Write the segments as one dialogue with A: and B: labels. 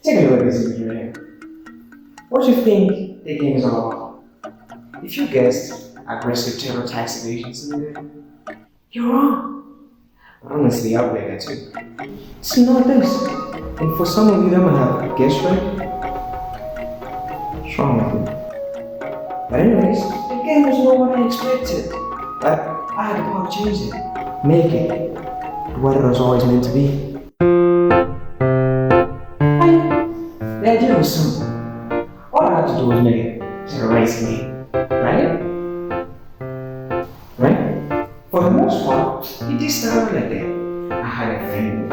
A: Take a look at this video here. What do you think the game is all about? If you guessed aggressive terror tax evasion simulator, you're wrong. But honestly, I'll play that too. It's not this. And for some of you that might have guessed right, what's wrong with you? But anyways, the game was not what I expected. But I had the power to change it. Make it what it was always meant to be. The idea was simple. All I had to do was make it terrorizing game, right? Right? For the most part, it did start out like that. I had a friend,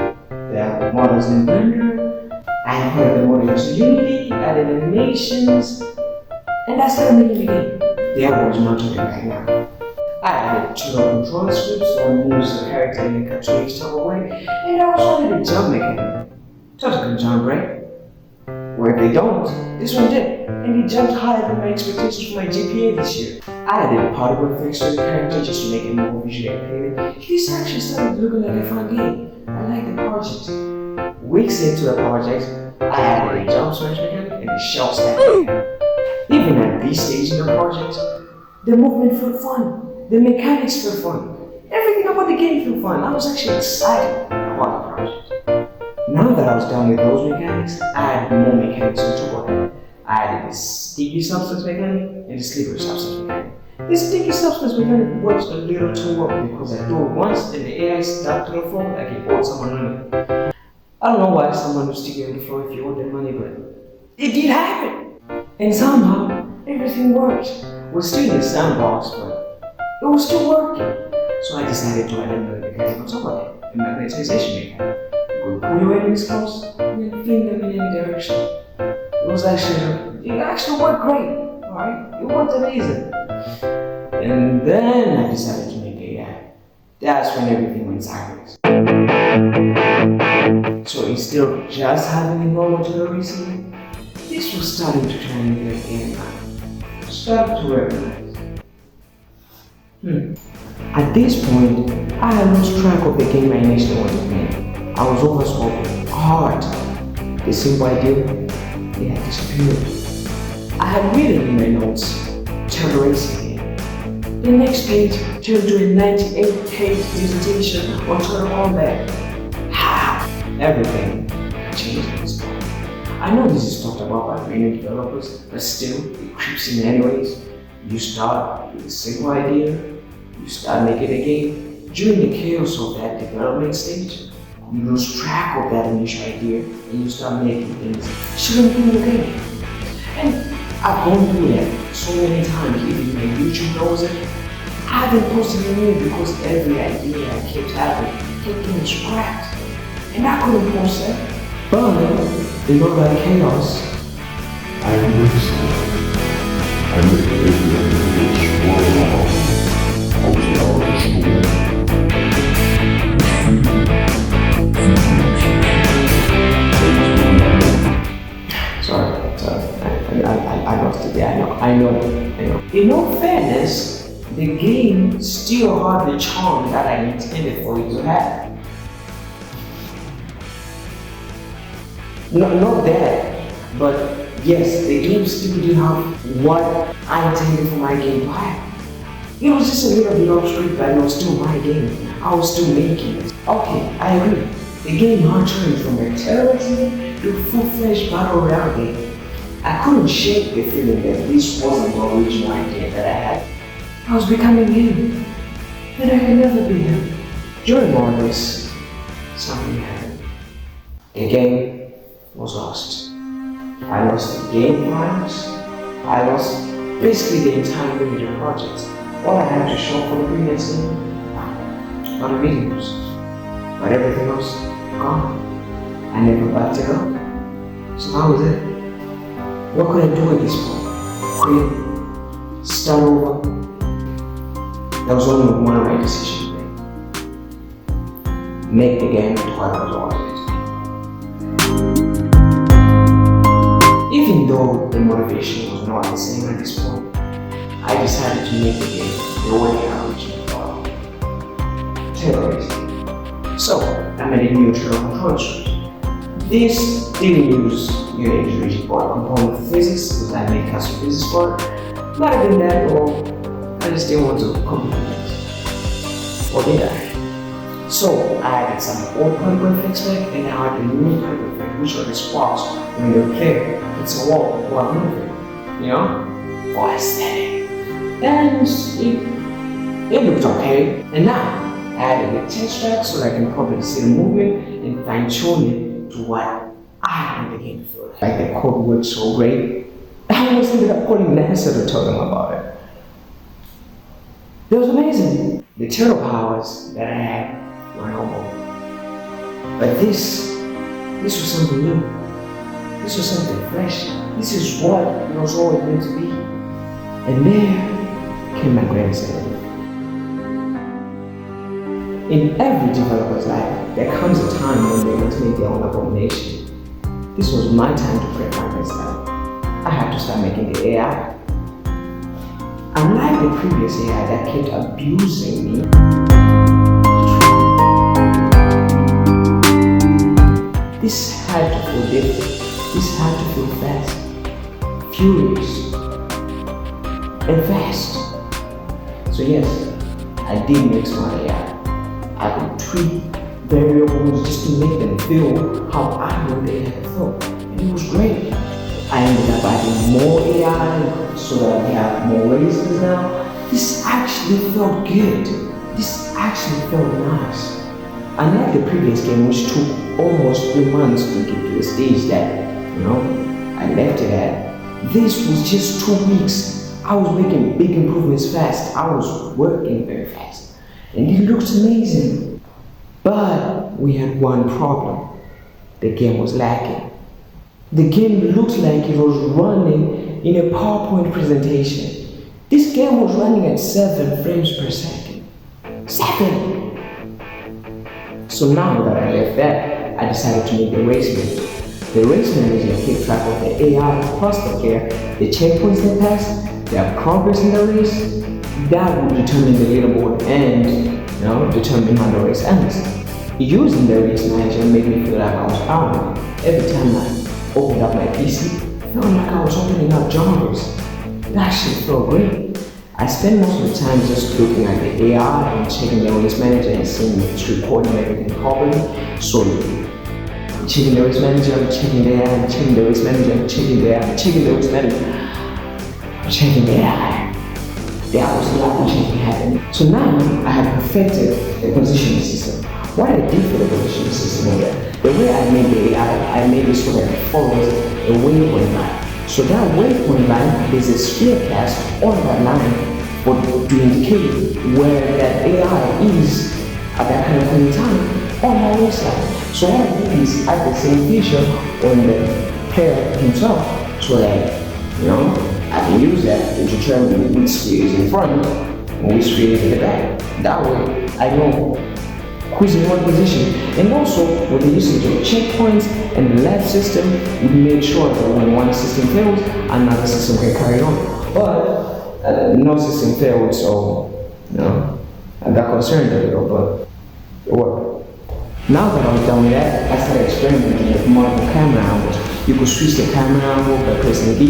A: their models in Blender, I had the models in Unity, added animations, and I started making the game. There was not talking right now. I added tutorial control scripts that moves the character in a cartoonish type of way, and I also added a jump mechanic. Just a good jump, right? Or if they don't, this one did, and it jumped higher than my expectations for my GPA this year. I added particle effects to the character just to make it more visually appealing. This actually started looking like a fun game. I like the project. Weeks into the project, I added a jump smash mechanic and a shell stack mechanic. Even at this stage in the project, the movement felt fun, the mechanics felt fun, everything about the game felt fun. I was actually excited about the project. Now that I was done with those mechanics, I added more mechanics on top of it. I added the sticky substance mechanic and the slippery substance mechanic. The sticky substance mechanic works a little too well because I do it once and the AI stuck to the floor like it owed someone money. I don't know why someone would stick you on the floor if you owed them money, but it did happen. And somehow, everything worked. We're still in the sandbox, but it was still working. So I decided to add another mechanic on top of it, a magnetization mechanic. Pull your enemies close and then fling them in any direction. It actually worked great, alright? It worked amazing. And then I decided to make AI. That's when everything went sideways. So instead of just having a normal tutorial recently, this was starting to turn into a game now. Started to recognize. At this point, I had lost track of the game I initially wanted to make. I was overscoping hard. The simple idea, it had disappeared. I had written in my notes, terrorizing game. The next page turned to a 98-page dissertation on Total Combat. Everything changed at this point. I know this is talked about by many developers, but still, it creeps in anyways. You start with a simple idea, you start making a game. During the chaos of that development stage, you lose track of that initial idea and you start making things shouldn't be in the game. And I've gone through that so many times. Even my YouTube knows it. I haven't posted a video because every idea I kept having kept getting scrapped. And I couldn't post that. But in all that chaos,
B: I mix it. I make everything swirl out. I was out of the school.
A: I lost it. Yeah, I know. In all fairness, the game still had the charm that I intended for it to have. Not that, but yes, the game still didn't have what I intended for my game to have. It was just a little bit off street, but it was still my game. I was still making it. Okay, I agree. The game had turned from a terrorism to a full-fledged battle royale game. I couldn't shake the feeling that this wasn't the original idea that I had. I was becoming him, and I could never be him. During all this, something happened. The game was lost. I lost the game files. I lost basically the entire video project. All I had to show for the previous game, not the videos, but everything else gone. I never backed it up. So how was it? What could I do at this point? Quit? Start over? There was only one right decision to make. Make the game to what I was always. Even though the motivation was not the same at this point, I decided to make the game the way I originally thought. Terrorism. So, I made a new tutorial control script. This didn't use unit rigid or component physics because I made custom physics for it. Not even that, or I just didn't want to complicate it. Or did I? So I added some old hardware effects back and I added a new hardware effect, which are the sparks when they play. It's a wall while moving, you know, for aesthetic. And it looked okay. And now I added a text track so that I can probably see the movement and fine tune it to what I want the game to feel like. Like the code worked so great, I almost ended up calling NASA to tell them about it. It was amazing. The turtle powers that I had were normal. But this was something new. This was something fresh. This is what it was always meant to be. And there came my greatest enemy. In every developer's life, there comes a time when they want to make their own abomination. This was my time to prep my best life. I had to start making the AI. Unlike the previous AI that kept abusing me, this had to feel different. This had to feel fast, furious, and fast. So yes, I did make smart AI. I could tweak variables just to make them feel how I want the AI to feel. And it was great. I ended up adding more AI so that we have more races now. This actually felt good. This actually felt nice. Unlike the previous game, which took almost 3 months to get to the stage that, I left it at, this was just 2 weeks. I was making big improvements fast. I was working very fast. And it looked amazing. But we had one problem. The game was lacking. The game looked like it was running in a PowerPoint presentation. This game was running at 7 frames per second. 7! So now that I left that, I decided to make the race manager. The race manager keeps track of the AI across the player, the checkpoints they pass, their progress in the race. That will determine the leaderboard and determine how the race ends. Using the race manager made me feel like I was powered. Every time I opened up my PC, I felt like I was opening up genres. That shit felt great. I spend most of the time just looking at the AI and checking the race manager and seeing if it's recording everything properly. So checking the race manager, checking the AI, checking the race manager, checking the AI, checking the race manager, checking the AI. There was a lot of checking happening. So now I have perfected the positioning system. What I did for the positioning system was that the way I made the AI, I made it so that it follows a waypoint line. So that waypoint line, there's a sphere cast on that line to indicate where that AI is at that kind of point in time on my waistline. So what I did is add the same feature on the player himself so that, I can use that to determine which sphere is in front and which sphere is in the back. That way, I know who's in what position. And also, with the usage of checkpoints and the lab system, we made sure that when one system fails, another system can carry on. But no system failed, so I got concerned a little, but it worked. Now that I was done with that, I started experimenting with multiple camera angles. You could switch the camera angle by pressing B,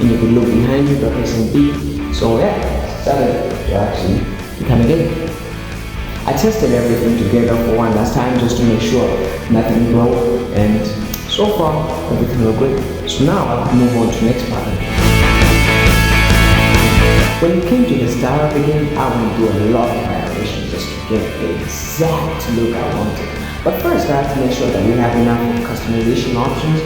A: and you could look behind you by pressing B. So started to actually become a game. I tested everything together for one last time just to make sure nothing broke, and so far everything looked great. So now I can move on to the next part. When it came to the style of the game, I would do a lot of variations just to get the exact look I wanted. But first I have to make sure that we have enough customization options,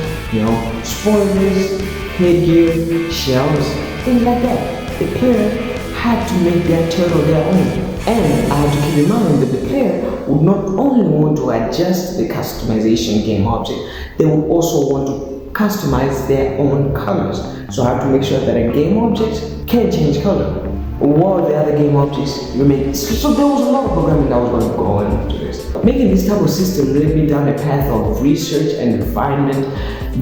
A: spoilers, headgear, shells, things like that. The player had to make their turtle their own. And I had to keep in mind that the player would not only want to adjust the customization game object, they would also want to customize their own colors. So I have to make sure that a game object can change color. what the other game objects remain. So there was a lot of programming that was going to go into this. Making this type of system led me down a path of research and refinement.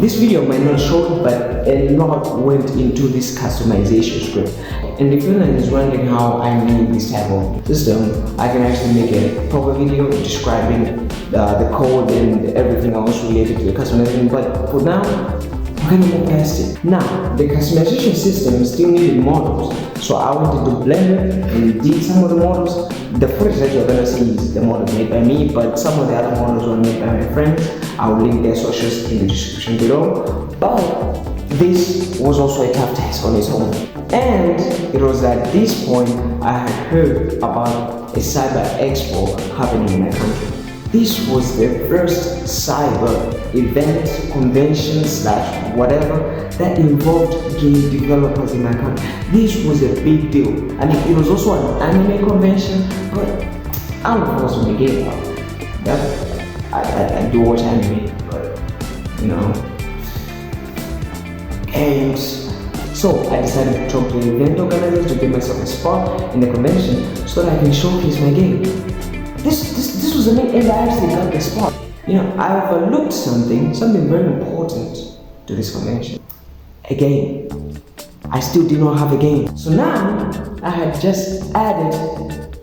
A: This video might not show it, but a lot went into this customization script. And if anyone is wondering how I made this type of system, I can actually make a proper video describing the code and everything else related to the customization. But for now, we're gonna move past it. Now, the customization system still needed models. So I wanted to blend it and did some of the models. The footage that you're gonna see is the model made by me, but some of the other models were made by my friends. I will link their socials in the description below. But this was also a tough task on its own. And it was at this point I had heard about a cyber expo happening in my country. This was the first cyber event, convention / whatever that involved game developers in my country. This was a big deal. I mean, it was also an anime convention, but I don't know if it was from the game part. I do watch anime, but you know. And so I decided to talk to the event organizers to give myself a spot in the convention so that I can showcase my game. This was amazing, and I actually got the spot. You know, I overlooked something very important to this convention. A game. I still did not have a game. So now, I had just added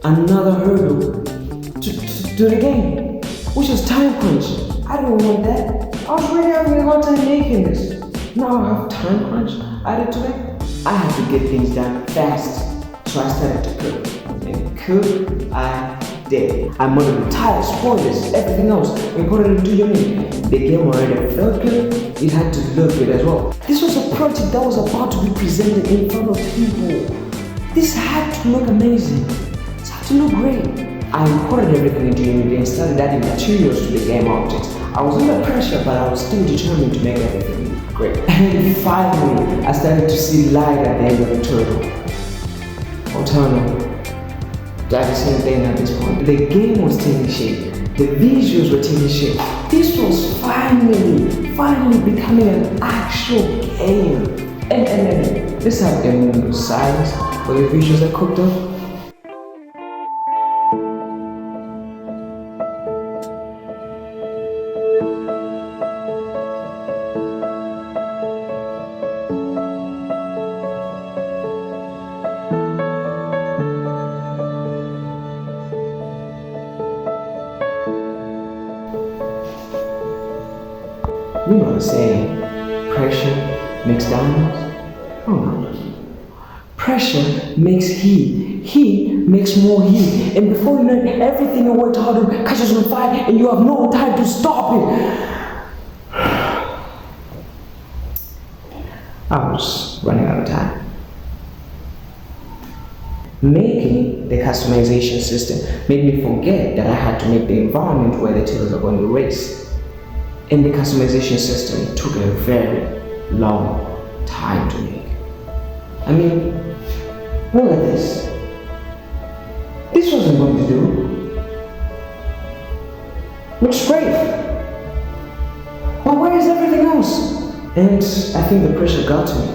A: another hurdle to the game, which was time crunch. I didn't want that. I was really having a hard time making this. Now I have time crunch added to it. I had to get things done fast. So I started to cook. And cook, I did. I modded the tires, spoilers, everything else, and put it into Unity. The game already felt good, it had to look good as well. This was a project that was about to be presented in front of people. This had to look amazing. It had to look great. I imported everything into Unity and started adding materials to the game objects. I was under pressure, but I was still determined to make everything look great. And finally, I started to see light at the end of the tunnel. That's the same thing at this point. The game was taking shape. The visuals were taking shape. This was finally becoming an actual game. And let's have a moment of silence while the visuals are cooked up. You know the saying, pressure makes diamonds? Oh no. Pressure makes heat. Heat makes more heat. And before you know it, everything you worked hard on catches on fire and you have no time to stop it. I was running out of time. Making the customization system made me forget that I had to make the environment where the turtles are going to race. And the customization system took a very long time to make. I mean, look at this. This wasn't going to do. Looks great. But where is everything else? And I think the pressure got to me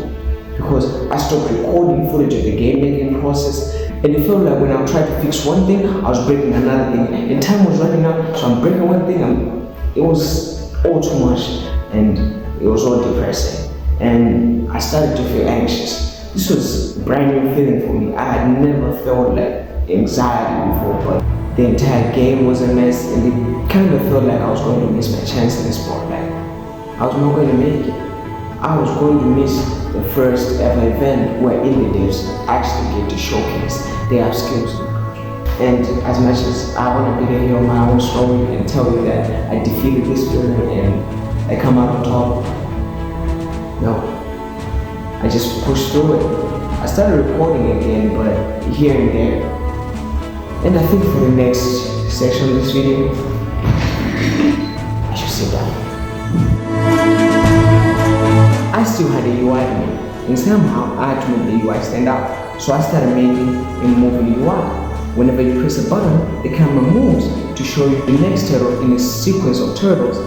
A: because I stopped recording footage of the game making process, and it felt like when I tried to fix one thing, I was breaking another thing, and time was running out, so I'm breaking one thing, and it was all too much, and it was all depressing, and I started to feel anxious. This was a brand new feeling for me. I had never felt like anxiety before, but the entire game was a mess, and it kind of felt like I was going to miss my chance in the spotlight. I was not going to make it. I was going to miss the first ever event where indie devs actually get to showcase their skills. And as much as I want to be the hero of my own story and tell you that I defeated this villain and I come out on top, no. I just pushed through it. I started recording again, but here and there. And I think for the next section of this video, I should sit down. I still had a UI in me, and somehow I had to make the UI stand out. So I started making a moving UI. Whenever you press a button, the camera moves to show you the next turtle in a sequence of turtles.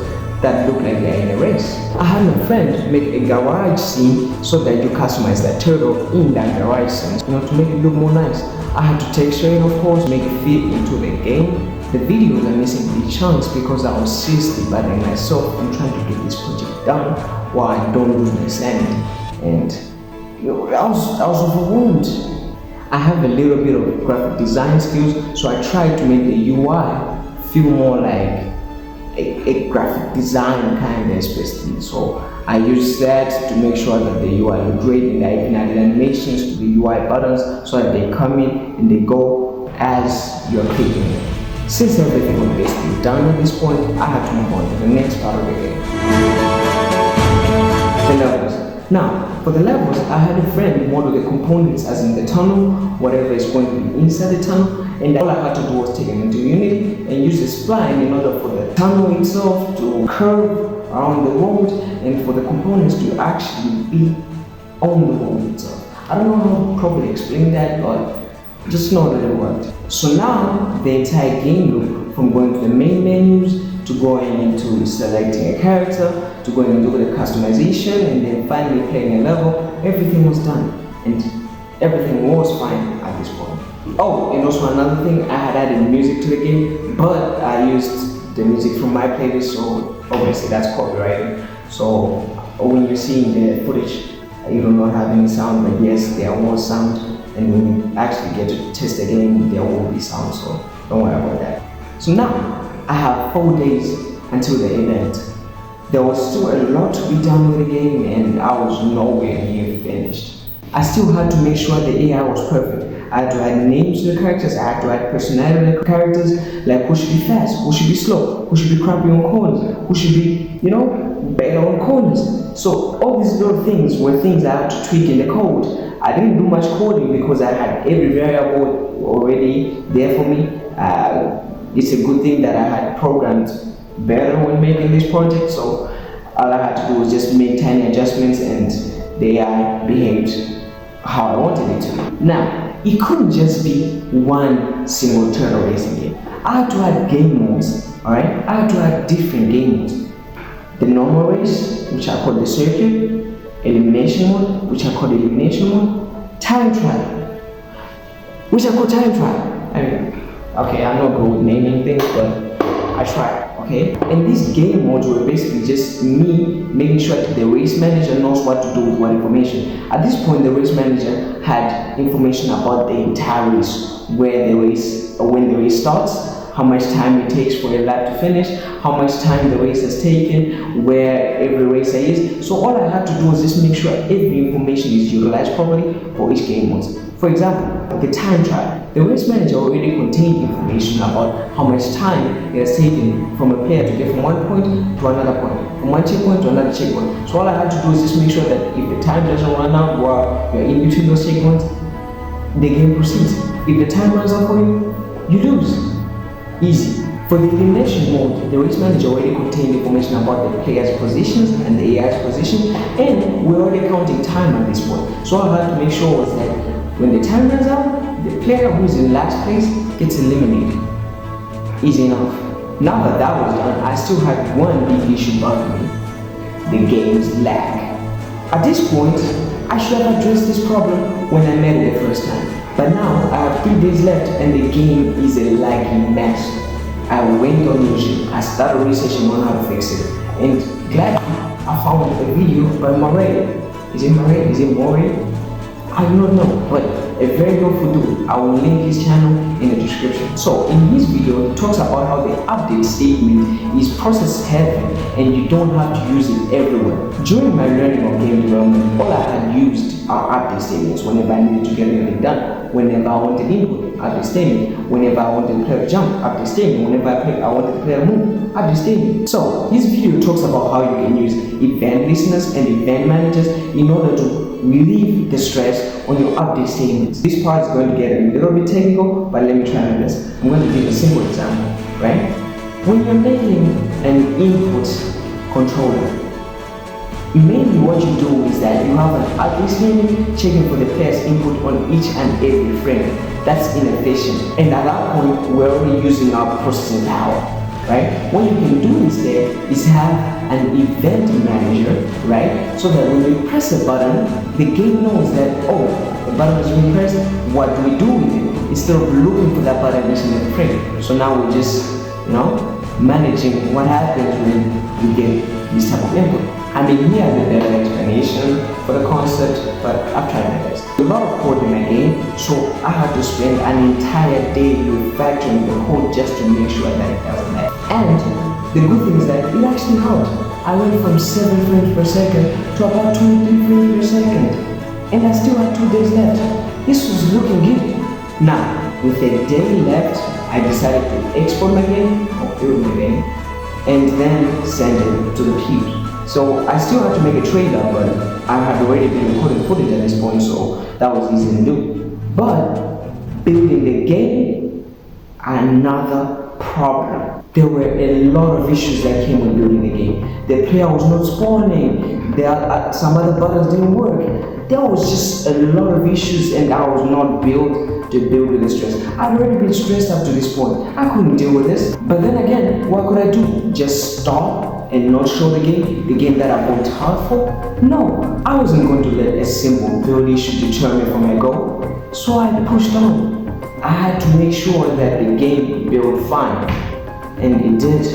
A: that look like they're in a race. I had my friend make a garage scene so that you customize that turtle in that garage scene, to make it look more nice. I had to texture it, of course, make it fit into the game. The videos are missing big chunks because I was seriously battling myself and trying to get this project done while I don't lose my sanity. And I was overwhelmed. I have a little bit of graphic design skills, so I tried to make the UI feel more like a graphic design kind of especially. So I used that to make sure that the UI looked great, and I even added animations to the UI buttons so that they come in and they go as you're clicking it. Since everything was basically done at this point, I had to move on to the next part of the game. The levels. Now, for the levels, I had a friend model the components as in the tunnel, whatever is going to be inside the tunnel, and all I had to do was take it into Unity and use the spline in order for the tunnel itself to curve around the road and for the components to actually be on the road itself. I don't know how to properly explain that, but just know that it worked. So now the entire game loop, from going to the main menus to going into selecting a character to going into the customization and then finally playing a level, everything was done and everything was fine at this point. Oh, and also another thing, I had added music to the game, but I used the music from my playlist, so obviously that's copyrighted. So when you're seeing the footage, you do not have any sound, but yes, there was sound, and when you actually get to test the game, there will be sound, so don't worry about that. So now, I have 4 days until the event. There was still a lot to be done with the game, and I was nowhere near finished. I still had to make sure the AI was perfect. I had to add names to the characters, I had to add personality to the characters, like who should be fast, who should be slow, who should be crappy on corners, who should be, better on corners. So all these little things were things I had to tweak in the code. I didn't do much coding because I had every variable already there for me. It's a good thing that I had programmed better when making this project, so all I had to do was just make tiny adjustments and the AI behaved how I wanted it to. Now, it couldn't just be one single turtle racing game. I had to add game modes, alright? I had to add different game modes. The normal race, which I call the circuit, elimination mode, which I call the elimination mode, time trial, which I call time trial. Okay, I'm not good with naming things, but I tried, okay? And these game modes were basically just me making sure that the race manager knows what to do with what information. At this point, the race manager had information about the entire race, where the race, or when the race starts, how much time it takes for a lap to finish, how much time the race has taken, where every racer is. So all I had to do was just make sure every information is utilized properly for each game mode. For example, the time trial. The race manager already contained information about how much time it has taken from a player to get from one point to another point, from one checkpoint to another checkpoint. So all I had to do is just make sure that if the time doesn't run out while you're in between those checkpoints, the game proceeds. If the time runs out for you, you lose. Easy. For the elimination mode, the race manager already contained information about the player's positions and the AI's position, and we're already counting time at this point. So all I had to make sure was that when the time runs out, the player who's in last place gets eliminated. Easy enough. Now that that was done, I still had one big issue bugging me. The game's lag. At this point, I should have addressed this problem when I met it the first time. But now, I have 3 days left and the game is a laggy mess. I went on YouTube, I started researching on how to fix it, and gladly, I found a video by Murray. Is it Murray? Is it Murray? I do not know, but a very helpful dude. I will link his channel in the description. So in his video, he talks about how the update statement is process heavy and you don't have to use it everywhere. During my learning of game development, all I had used are update statements whenever I needed to get anything done. Whenever I wanted input, update statement. Whenever I wanted to play a jump, update statement. Whenever I wanted to play a move, update statement. So his video talks about how you can use event listeners and event managers in order to relieve the stress on your update statements. This part is going to get a little bit technical, but let me try my best. I'm going to give a simple example, right? When you're making an input controller, mainly what you do is that you have an update statement checking for the player's input on each and every frame. That's inefficient. And at that point, we're already using our processing power. right? What you can do instead is have an event manager, right? So that when you press a button, the game knows that, oh, the button is being pressed, what do we do with it? Instead of looking for that button each and every frame. So now we're just, managing what happens when you get this type of input. I mean, here is a better explanation for the concept, but I've tried my best. A lot of code in my game, so I had to spend an entire day refactoring the code just to make sure that it doesn't lag. And the good thing is that it actually helped. I went from 7 frames per second to about 23 frames per second, and I still had 2 days left. This was looking good. Now, with a day left, I decided to export my game, or build my game, and then send it to the people. So I still had to make a trailer, but I had already been recording footage at this point, so that was easy to do. But building the game, another problem. There were a lot of issues that came with building the game. The player was not spawning. Some other buttons didn't work. There was just a lot of issues, and I was not built to build with the stress. I'd already been stressed up to this point. I couldn't deal with this. But then again, what could I do? Just stop and not show the game that I worked hard for? No, I wasn't going to let a simple build issue deter me from my goal. So I pushed on. I had to make sure that the game built fine, and it did.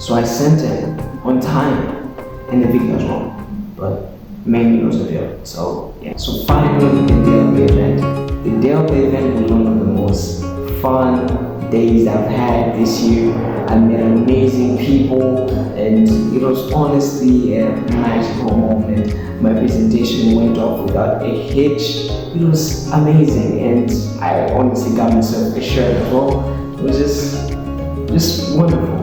A: So I sent it on time, and the video was wrong, but mainly it was a fail. So yeah. So finally, the Delta event. The Delta event was one of the most fun days I've had this year. I met amazing people, and it was honestly a magical moment. My presentation went off without a hitch. It was amazing, and I honestly got myself a shirt as well. It was just wonderful.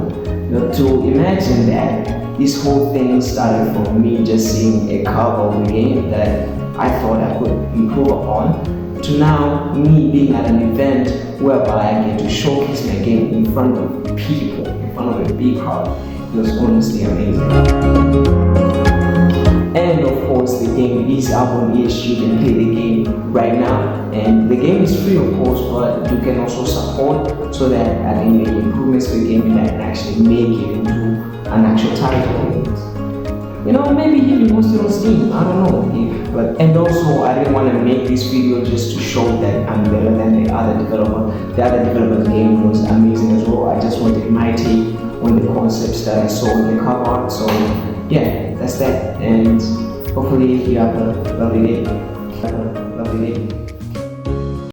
A: To imagine that this whole thing started from me just seeing a cover of the game that I thought I could improve upon, to now me being at an event whereby I get to showcase my game in front of people, in front of a big crowd. It was honestly amazing. And of course, the game is up on ESG. You can play the game right now, and the game is free, of course, but you can also support so that I can make improvements to the game and I can actually make it into an actual title. Maybe even post it on Steam. I don't know. And also, I didn't want to make this video just to show that I'm better than the other developer. The other developer's game was amazing as well. I just wanted my take on the concepts that I saw in the cover art. So yeah, that's that. And hopefully you have a lovely day.